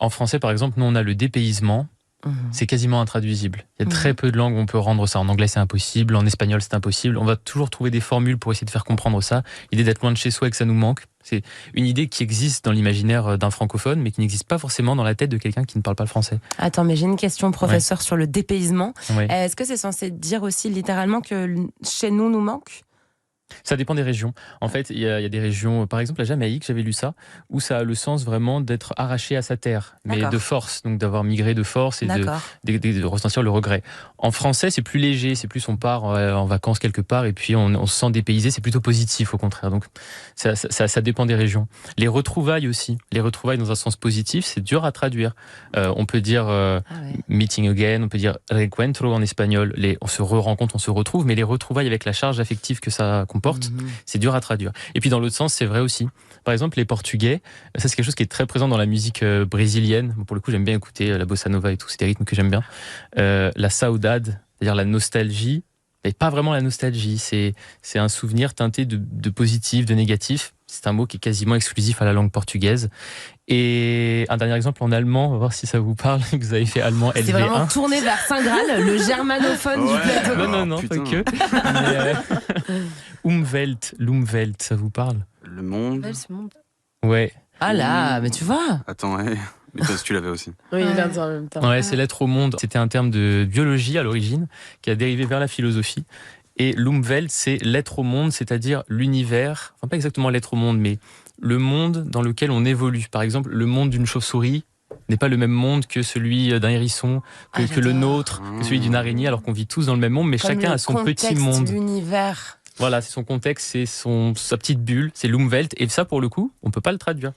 En français, par exemple, nous, on a le dépaysement. C'est quasiment intraduisible. Il y a très peu de langues où on peut rendre ça. En anglais, c'est impossible. En espagnol, c'est impossible. On va toujours trouver des formules pour essayer de faire comprendre ça. L'idée d'être loin de chez soi et que ça nous manque, c'est une idée qui existe dans l'imaginaire d'un francophone, mais qui n'existe pas forcément dans la tête de quelqu'un qui ne parle pas le français. Attends, mais j'ai une question, professeur, sur le dépaysement. Ouais. Est-ce que c'est censé dire aussi littéralement que chez nous manque ? Ça dépend des régions. En fait, il y a des régions, par exemple la Jamaïque, j'avais lu ça, où ça a le sens vraiment d'être arraché à sa terre, mais de force, donc d'avoir migré de force et de ressentir le regret. En français, c'est plus léger, c'est plus on part en vacances quelque part et puis on se sent dépaysé, c'est plutôt positif au contraire. Donc ça dépend des régions. Les retrouvailles aussi, les retrouvailles dans un sens positif, c'est dur à traduire. On peut dire meeting again, on peut dire reencuentro en espagnol, on se re-rencontre, on se retrouve, mais les retrouvailles avec la charge affective que ça comporte, c'est dur à traduire. Et puis dans l'autre sens, c'est vrai aussi. Par exemple, les Portugais, ça c'est quelque chose qui est très présent dans la musique brésilienne. Pour le coup, j'aime bien écouter la bossa nova et tout, c'est des rythmes que j'aime bien. La saudade, c'est-à-dire la nostalgie, et pas vraiment la nostalgie, c'est un souvenir teinté de positif, de négatif. C'est un mot qui est quasiment exclusif à la langue portugaise. Et un dernier exemple en allemand, on va voir si ça vous parle, que vous avez fait allemand LV1. C'est vraiment tourné vers Saint-Graal, le germanophone du plateau. Non, pas que. L'Umwelt, ça vous parle? Le monde. Ouais. Ah là, mais tu vois. Attends, mais toi, tu l'avais aussi. Oui, il vient de dire en même temps. Ouais, c'est l'être au monde. C'était un terme de biologie à l'origine, qui a dérivé vers la philosophie. Et l'Umwelt, c'est l'être au monde, c'est-à-dire l'univers, enfin pas exactement l'être au monde, mais le monde dans lequel on évolue. Par exemple, le monde d'une chauve-souris n'est pas le même monde que celui d'un hérisson, que le nôtre, que celui d'une araignée, alors qu'on vit tous dans le même monde, mais chacun a son petit monde. L'univers. Voilà, c'est son contexte, c'est sa petite bulle, c'est l'Umwelt, et ça, pour le coup, on peut pas le traduire.